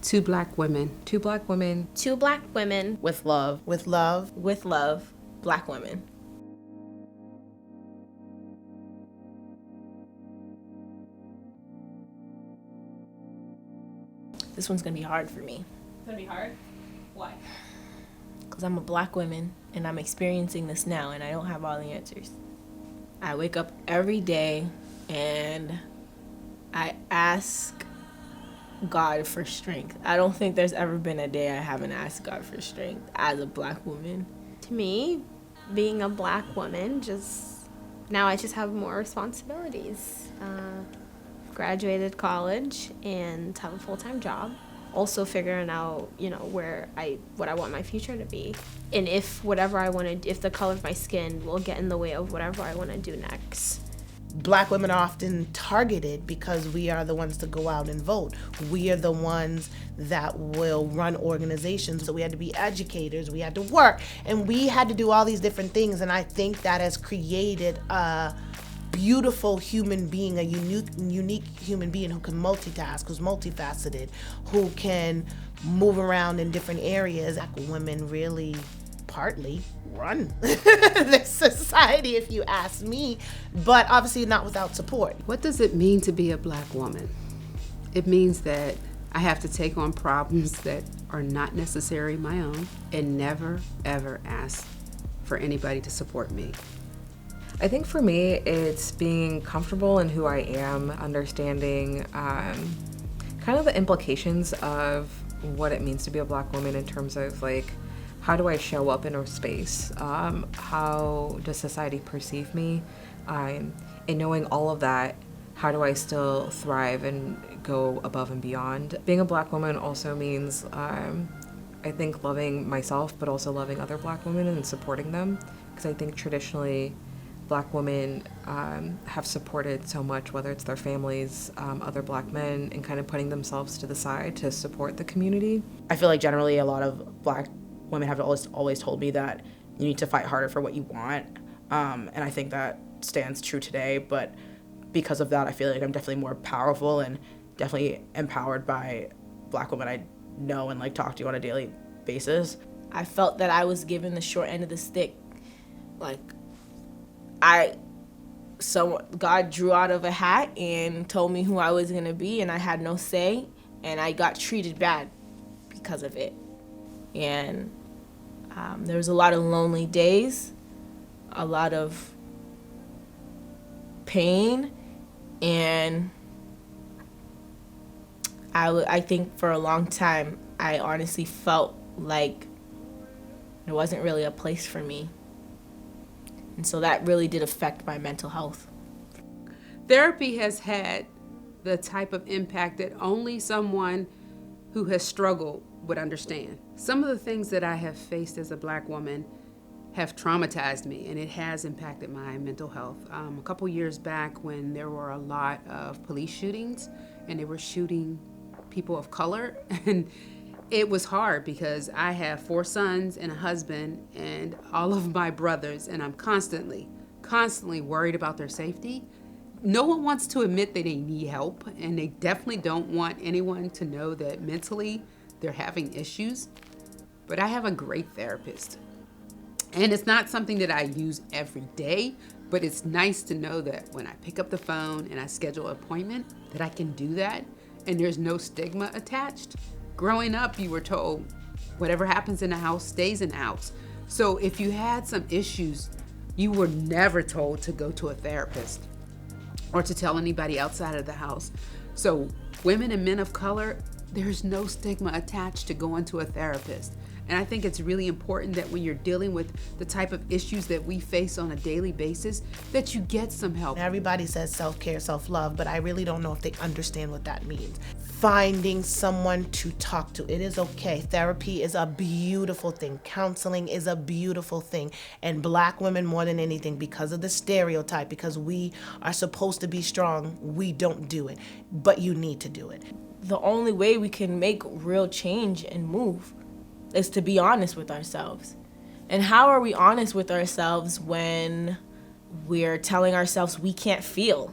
Two black women. Two black women. Two black women. With love. With love. With love. Black women. This one's gonna be hard for me. It's gonna be hard? Why? Because I'm a black woman and I'm experiencing this now and I don't have all the answers. I wake up every day and I ask God for strength. I don't think there's ever been a day I haven't asked God for strength as a black woman. To me, being a black woman, now I just have more responsibilities. Graduated college and have a full-time job. Also figuring out, what I want my future to be. And if the color of my skin will get in the way of whatever I want to do next. Black women are often targeted because we are the ones to go out and vote. We are the ones that will run organizations. So we had to be educators, we had to work, and we had to do all these different things. And I think that has created a beautiful human being, a unique human being who can multitask, who's multifaceted, who can move around in different areas. Black women really partly run this society, if you ask me, but obviously not without support. What does it mean to be a black woman? It means that I have to take on problems that are not necessarily my own and never, ever ask for anybody to support me. I think for me, it's being comfortable in who I am, understanding kind of the implications of what it means to be a black woman in terms of how do I show up in a space? How does society perceive me? And knowing all of that, how do I still thrive and go above and beyond? Being a black woman also means, I think, loving myself, but also loving other black women and supporting them. Because I think traditionally, black women have supported so much, whether it's their families, other black men, and kind of putting themselves to the side to support the community. I feel like generally a lot of black women have always told me that you need to fight harder for what you want. And I think that stands true today. But because of that, I feel like I'm definitely more powerful and definitely empowered by black women I know and talk to on a daily basis. I felt that I was given the short end of the stick. God drew out of a hat and told me who I was gonna be, and I had no say, and I got treated bad because of it. And there was a lot of lonely days, a lot of pain, and I think for a long time I honestly felt like there wasn't really a place for me. And so that really did affect my mental health. Therapy has had the type of impact that only someone who has struggled would understand. Some of the things that I have faced as a black woman have traumatized me, and it has impacted my mental health. A couple years back, when there were a lot of police shootings and they were shooting people of color, and it was hard because I have 4 sons and a husband and all of my brothers, and I'm constantly worried about their safety. No one wants to admit that they need help, and they definitely don't want anyone to know that mentally they're having issues. But I have a great therapist. And it's not something that I use every day, but it's nice to know that when I pick up the phone and I schedule an appointment, that I can do that, and there's no stigma attached. Growing up, you were told whatever happens in the house stays in the house. So if you had some issues, you were never told to go to a therapist or to tell anybody outside of the house. So women and men of color, there's no stigma attached to going to a therapist. And I think it's really important that when you're dealing with the type of issues that we face on a daily basis, that you get some help. Everybody says self-care, self-love, but I really don't know if they understand what that means. Finding someone to talk to. It is okay. Therapy is a beautiful thing. Counseling is a beautiful thing. And black women, more than anything, because of the stereotype, because we are supposed to be strong, we don't do it. But you need to do it. The only way we can make real change and move is to be honest with ourselves. And how are we honest with ourselves when we're telling ourselves we can't feel?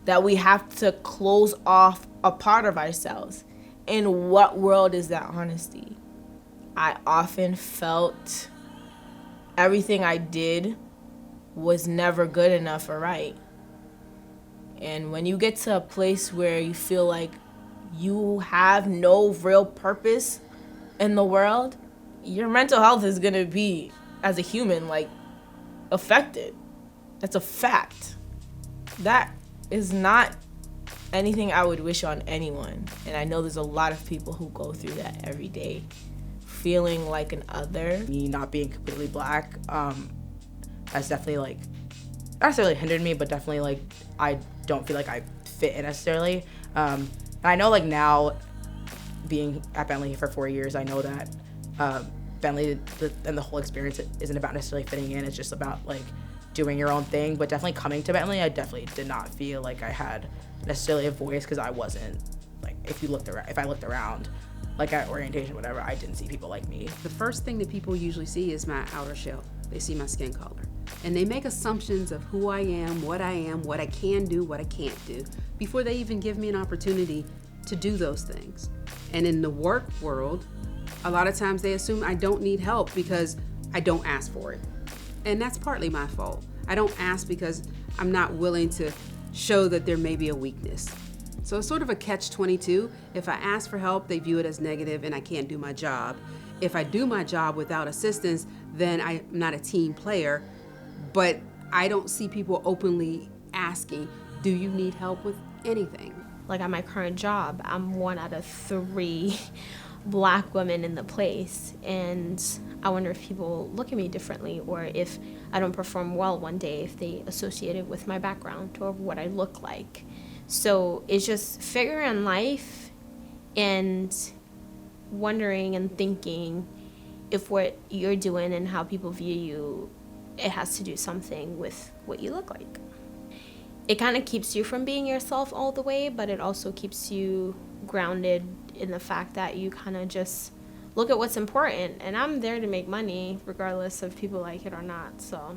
That we have to close off a part of ourselves. in what world is that honesty? I often felt everything I did was never good enough or right. And when you get to a place where you feel like you have no real purpose in the world, your mental health is gonna be, as a human, like, affected. That's a fact. That is not anything I would wish on anyone. And I know there's a lot of people who go through that every day, feeling like an other. Me not being completely black has definitely, like, not necessarily hindered me, but definitely, like, I don't feel like I fit in necessarily. And I know, like, now, being at Bentley for 4 years, I know that Bentley and the whole experience isn't about necessarily fitting in. It's just about, like, doing your own thing. But definitely coming to Bentley, I definitely did not feel like I had necessarily a voice, because I wasn't, like, if I looked around, like, at orientation, whatever, I didn't see people like me. The first thing that people usually see is my outer shell. They see my skin color. And they make assumptions of who I am, what I can do, what I can't do, before they even give me an opportunity to do those things. And in the work world, a lot of times they assume I don't need help because I don't ask for it. And that's partly my fault. I don't ask because I'm not willing to show that there may be a weakness. So it's sort of a catch-22. If I ask for help, they view it as negative and I can't do my job. If I do my job without assistance, then I'm not a team player. But I don't see people openly asking, do you need help with anything? Like at my current job, I'm one out of 3 black women in the place, and I wonder if people look at me differently, or if I don't perform well one day, if they associate it with my background or what I look like. So it's just figuring life and wondering and thinking if what you're doing and how people view you, it has to do something with what you look like. It kind of keeps you from being yourself all the way, but it also keeps you grounded in the fact that you kind of just look at what's important. And I'm there to make money regardless of people like it or not. So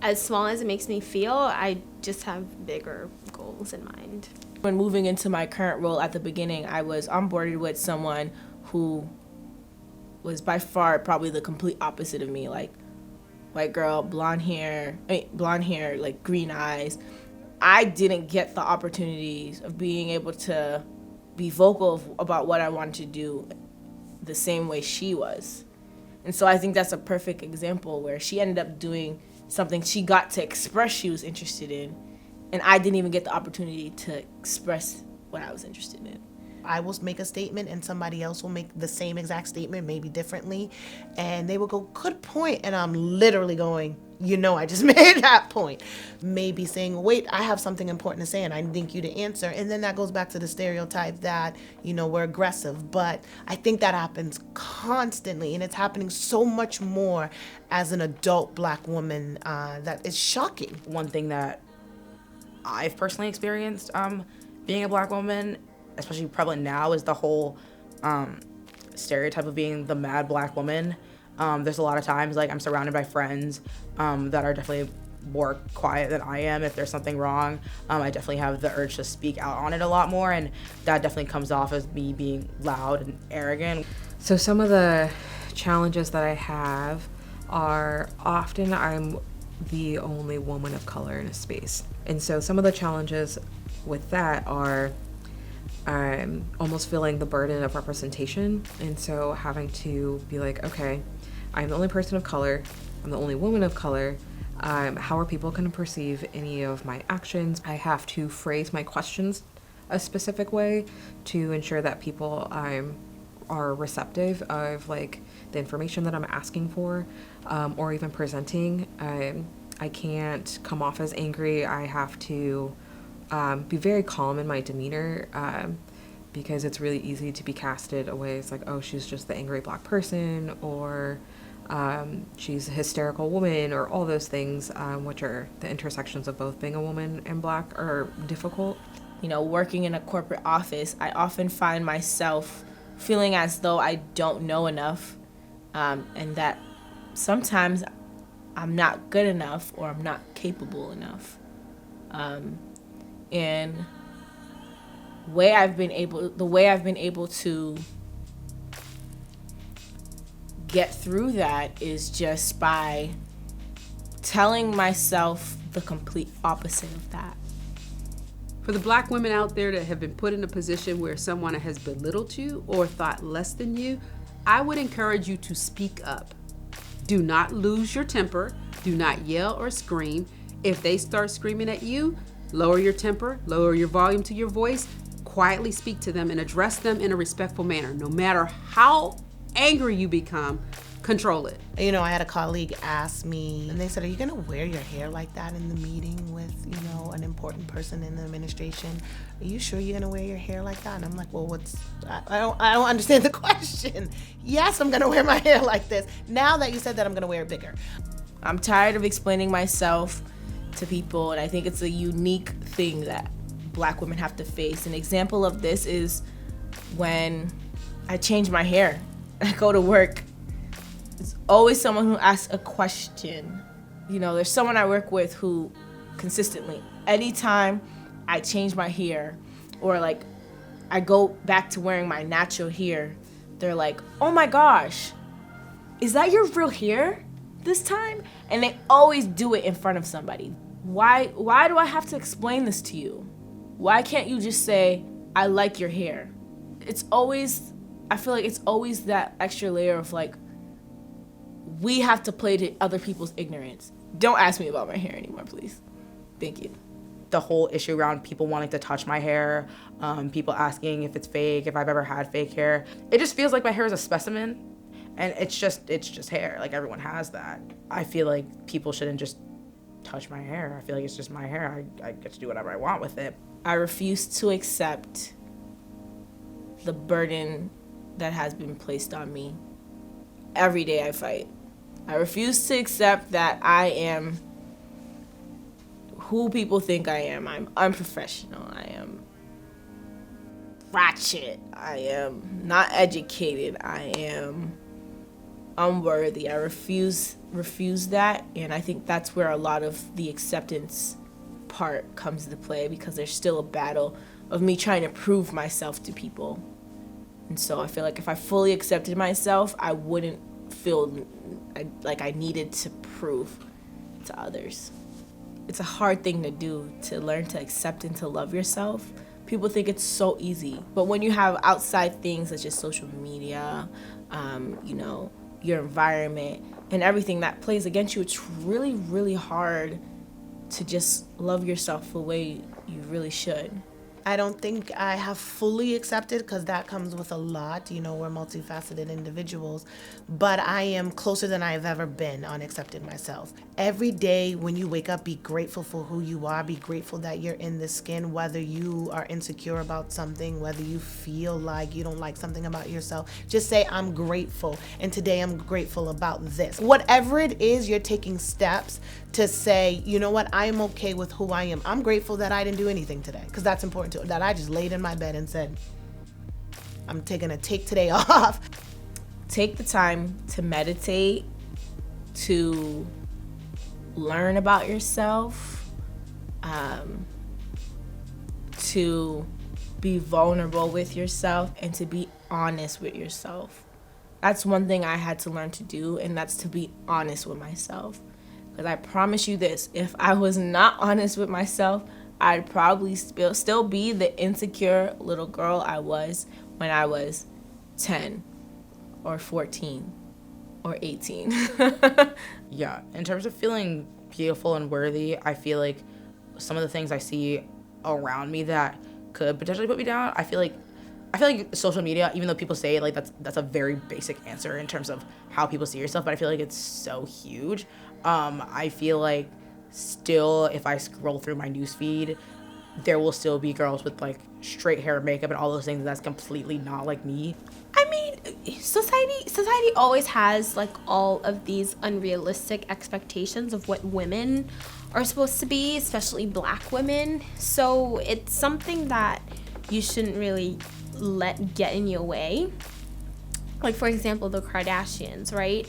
as small as it makes me feel, I just have bigger goals in mind. When moving into my current role at the beginning, I was onboarded with someone who was by far probably the complete opposite of me. Like, white girl, blonde hair, like green eyes. I didn't get the opportunities of being able to be vocal about what I wanted to do the same way she was. And so I think that's a perfect example where she ended up doing something she got to express she was interested in, and I didn't even get the opportunity to express what I was interested in. I will make a statement and somebody else will make the same exact statement, maybe differently, and they will go, good point, and I'm literally going, I just made that point. Maybe saying, wait, I have something important to say and I think you to answer. And then that goes back to the stereotype that, we're aggressive. But I think that happens constantly, and it's happening so much more as an adult black woman that is shocking. One thing that I've personally experienced being a black woman, especially prevalent now, is the whole stereotype of being the mad black woman. There's a lot of times, like, I'm surrounded by friends that are definitely more quiet than I am. If there's something wrong, I definitely have the urge to speak out on it a lot more, and that definitely comes off as me being loud and arrogant. So some of the challenges that I have are often I'm the only woman of color in a space. And so some of the challenges with that are I'm almost feeling the burden of representation. And so having to be like, okay, I'm the only person of color, I'm the only woman of color. How are people going to perceive any of my actions? I have to phrase my questions a specific way to ensure that people are receptive of like the information that I'm asking for, or even presenting. I can't come off as angry. I have to be very calm in my demeanor, because it's really easy to be casted away. It's like, oh, she's just the angry black person, or she's a hysterical woman, or all those things, which are the intersections of both being a woman and black are difficult. Working in a corporate office, I often find myself feeling as though I don't know enough, and that sometimes I'm not good enough or I'm not capable enough. And way I've been able to get through that is just by telling myself the complete opposite of that. For the Black women out there that have been put in a position where someone has belittled you or thought less than you, I would encourage you to speak up. Do not lose your temper. Do not yell or scream. If they start screaming at you, lower your temper, lower your volume to your voice, quietly speak to them and address them in a respectful manner. No matter how angry you become, control it. You know, I had a colleague ask me, and they said, are you gonna wear your hair like that in the meeting with, you know, an important person in the administration? Are you sure you're gonna wear your hair like that? And I'm like, well, I don't understand the question. Yes, I'm gonna wear my hair like this. Now that you said that, I'm gonna wear it bigger. I'm tired of explaining myself to people, and I think it's a unique thing that Black women have to face. An example of this is when I change my hair. I go to work. It's always someone who asks a question. You know, there's someone I work with who consistently, anytime I change my hair or like I go back to wearing my natural hair, they're like, oh my gosh, is that your real hair this time? And they always do it in front of somebody. Why do I have to explain this to you? Why can't you just say, I like your hair? I feel like it's always that extra layer of like, we have to play to other people's ignorance. Don't ask me about my hair anymore, please. Thank you. The whole issue around people wanting to touch my hair, people asking if it's fake, if I've ever had fake hair. It just feels like my hair is a specimen, and it's just hair. Like, everyone has that. I feel like people shouldn't just touch my hair. I feel like it's just my hair. I get to do whatever I want with it. I refuse to accept the burden that has been placed on me. Every day I fight. I refuse to accept that I am who people think I am. I'm unprofessional. I am ratchet. I am not educated. I am unworthy. I refuse that, and I think that's where a lot of the acceptance part comes into play, because there's still a battle of me trying to prove myself to people. And so I feel like if I fully accepted myself, I wouldn't feel like I needed to prove to others. It's a hard thing to do, to learn to accept and to love yourself. People think it's so easy, but when you have outside things such as social media, you know, your environment and everything that plays against you, it's really, really hard to just love yourself the way you really should. I don't think I have fully accepted, because that comes with a lot. You know, we're multifaceted individuals, but I am closer than I've ever been on accepting myself. Every day when you wake up, be grateful for who you are. Be grateful that you're in this skin, whether you are insecure about something, whether you feel like you don't like something about yourself. Just say, I'm grateful, and today I'm grateful about this. Whatever it is, you're taking steps to say, you know what, I am okay with who I am. I'm grateful that I didn't do anything today, because that's important too. That I just laid in my bed and said, I'm take today off. Take the time to meditate, to learn about yourself, to be vulnerable with yourself, and to be honest with yourself. That's one thing I had to learn to do, and that's to be honest with myself. Because I promise you this, if I was not honest with myself, I'd probably still be the insecure little girl I was when I was 10 or 14 or 18. Yeah, in terms of feeling beautiful and worthy, I feel like some of the things I see around me that could potentially put me down, I feel like social media, even though people say like that's a very basic answer in terms of how people see yourself, but I feel like it's so huge. I feel like still, if I scroll through my newsfeed, there will still be girls with like straight hair, makeup, and all those things that's completely not like me. I mean, society always has like all of these unrealistic expectations of what women are supposed to be, especially Black women. So it's something that you shouldn't really let get in your way. Like, for example, the Kardashians, right?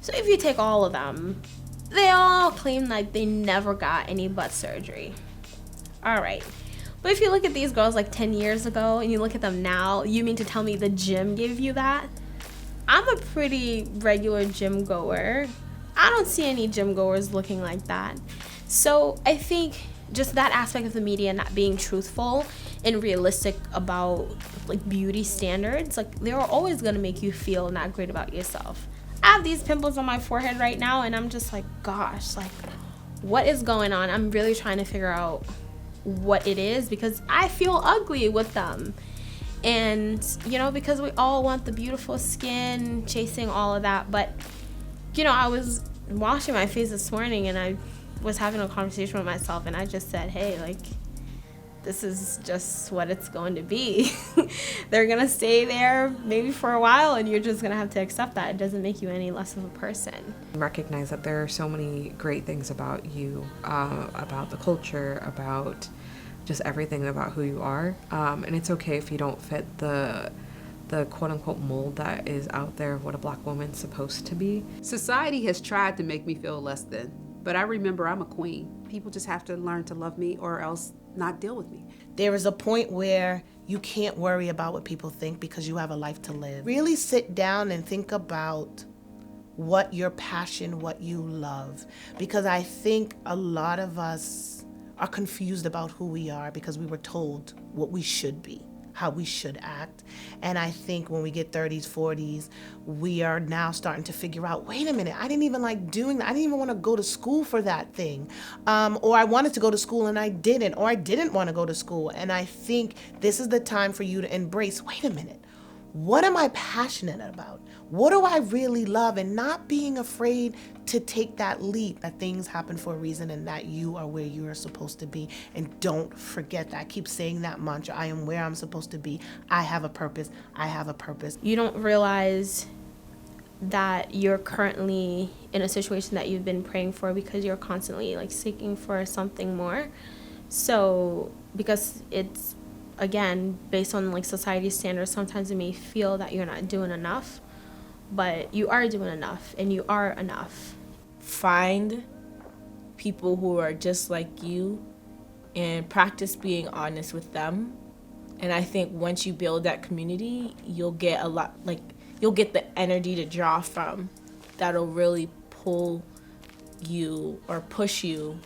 So if you take all of them, they all claim like they never got any butt surgery. All right. But if you look at these girls like 10 years ago and you look at them now, you mean to tell me the gym gave you that? I'm a pretty regular gym goer. I don't see any gym goers looking like that. So I think just that aspect of the media not being truthful and realistic about like beauty standards, like they're always gonna make you feel not great about yourself. I have these pimples on my forehead right now and I'm just like, gosh, like what is going on? I'm really trying to figure out what it is because I feel ugly with them. And, you know, because we all want the beautiful skin, chasing all of that. But, you know, I was washing my face this morning and I was having a conversation with myself and I just said, hey, like, this is just what it's going to be. They're going to stay there maybe for a while and you're just going to have to accept that. It doesn't make you any less of a person. Recognize that there are so many great things about you, about the culture, about just everything about who you are. And it's okay if you don't fit the quote unquote mold that is out there of what a Black woman's supposed to be. Society has tried to make me feel less than, but I remember I'm a queen. People just have to learn to love me or else not deal with me. There is a point where you can't worry about what people think because you have a life to live. Really sit down and think about what your passion, what you love. Because I think a lot of us are confused about who we are because we were told what we should be, how we should act. And I think when we get 30s, 40s, we are now starting to figure out, wait a minute, I didn't even like doing that. I didn't even want to go to school for that thing. Or I wanted to go to school and I didn't, or I didn't want to go to school. And I think this is the time for you to embrace, wait a minute, what am I passionate about? What do I really love? And not being afraid to take that leap, that things happen for a reason and that you are where you are supposed to be. And don't forget that. I keep saying that mantra. I am where I'm supposed to be. I have a purpose. I have a purpose. You don't realize that you're currently in a situation that you've been praying for because you're constantly like seeking for something more. So because it's, again, based on like society's standards, sometimes it may feel that you're not doing enough, but you are doing enough and you are enough. Find people who are just like you and practice being honest with them. And I think once you build that community, you'll get a lot, like you'll get the energy to draw from that'll really pull you or push you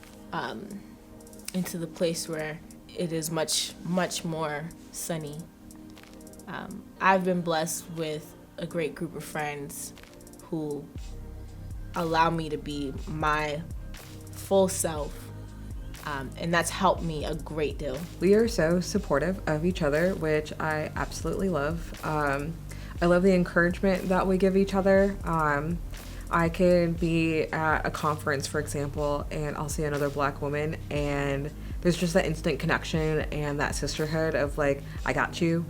into the place where it is much, much more sunny. I've been blessed with a great group of friends who allow me to be my full self, and that's helped me a great deal. We are so supportive of each other, which I absolutely love. I love the encouragement that we give each other. I could be at a conference, for example, and I'll see another Black woman and there's just that instant connection and that sisterhood of like, I got you.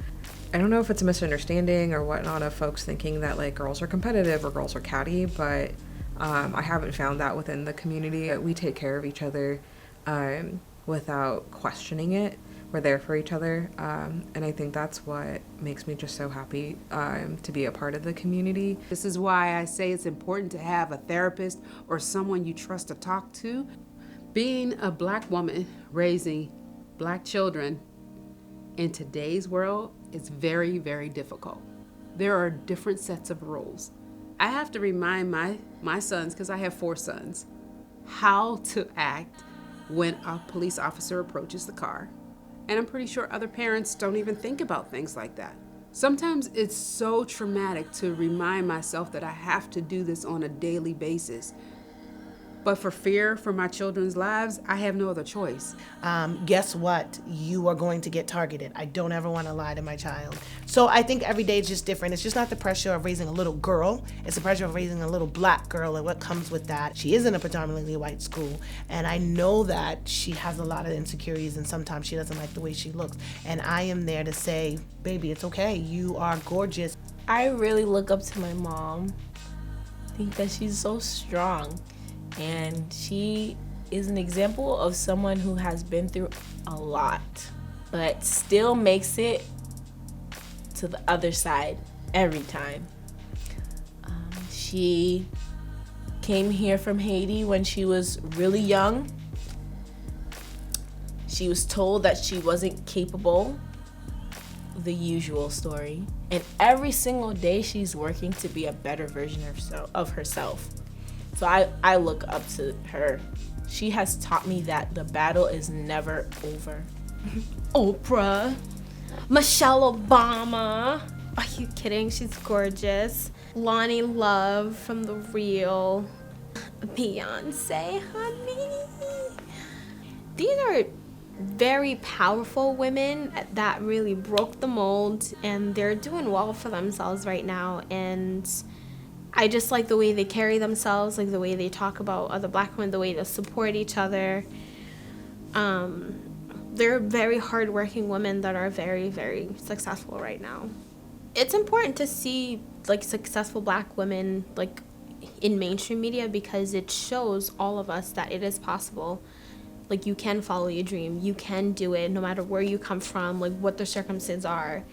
I don't know if it's a misunderstanding or whatnot of folks thinking that like girls are competitive or girls are catty, but I haven't found that within the community. We take care of each other without questioning it. We're there for each other, and I think that's what makes me just so happy to be a part of the community. This is why I say it's important to have a therapist or someone you trust to talk to. Being a Black woman raising Black children in today's world is very, very difficult. There are different sets of rules. I have to remind my sons, because I have 4 sons, how to act when a police officer approaches the car. And I'm pretty sure other parents don't even think about things like that. Sometimes it's so traumatic to remind myself that I have to do this on a daily basis. But for fear for my children's lives, I have no other choice. Guess what? You are going to get targeted. I don't ever want to lie to my child. So I think every day is just different. It's just not the pressure of raising a little girl. It's the pressure of raising a little Black girl and what comes with that. She is in a predominantly white school, and I know that she has a lot of insecurities, and sometimes she doesn't like the way she looks. And I am there to say, baby, it's okay. You are gorgeous. I really look up to my mom. I think that she's so strong. And she is an example of someone who has been through a lot, but still makes it to the other side every time. She came here from Haiti when she was really young, She was told that she wasn't capable, the usual story. And every single day she's working to be a better version of herself. So I look up to her. She has taught me that the battle is never over. Oprah, Michelle Obama. Are you kidding? She's gorgeous. Lonnie Love from The Real. Beyonce, honey. These are very powerful women that really broke the mold, and they're doing well for themselves right now. And I just like the way they carry themselves, like the way they talk about other black women, the way they support each other. They're very hardworking women that are very, very successful right now. It's important to see like successful black women like in mainstream media, because it shows all of us that it is possible. Like, you can follow your dream, you can do it no matter where you come from, like what the circumstances are,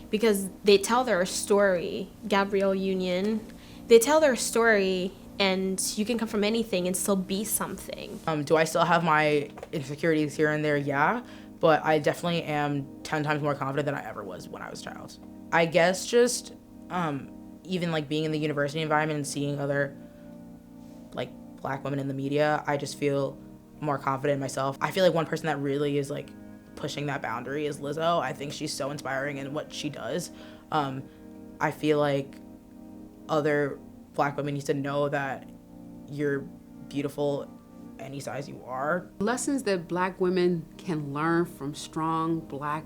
because they tell their story. Gabrielle Union, they tell their story, and you can come from anything and still be something. Do I still have my insecurities here and there? Yeah, but I definitely am 10 times more confident than I ever was when I was a child. I guess just even like being in the university environment and seeing other like black women in the media, I just feel more confident in myself. I feel like one person that really is like pushing that boundary is Lizzo. I think she's so inspiring in what she does. I feel like other black women need to know that you're beautiful any size you are. Lessons that black women can learn from strong black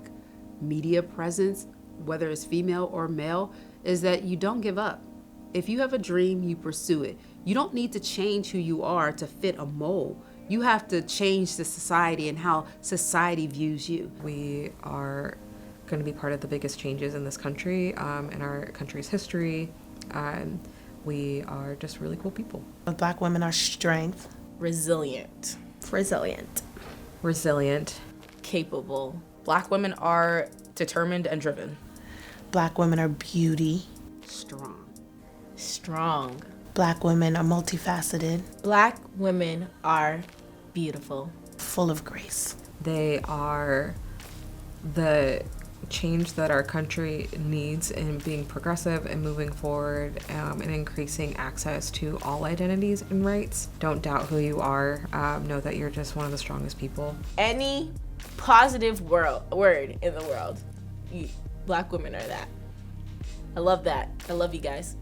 media presence, whether it's female or male, is that you don't give up. If you have a dream, you pursue it. You don't need to change who you are to fit a mold. You have to change the society and how society views you. We are going to be part of the biggest changes in this country, in our country's history. We are just really cool people. Black women are strength. Resilient. Resilient. Capable. Black women are determined and driven. Black women are beauty. Strong. Black women are multifaceted. Black women are beautiful. Full of grace. They are the change that our country needs in being progressive and moving forward, and increasing access to all identities and rights. Don't doubt who you are. Know that you're just one of the strongest people. Any positive word in the world, black women are that. I love that. I love you guys.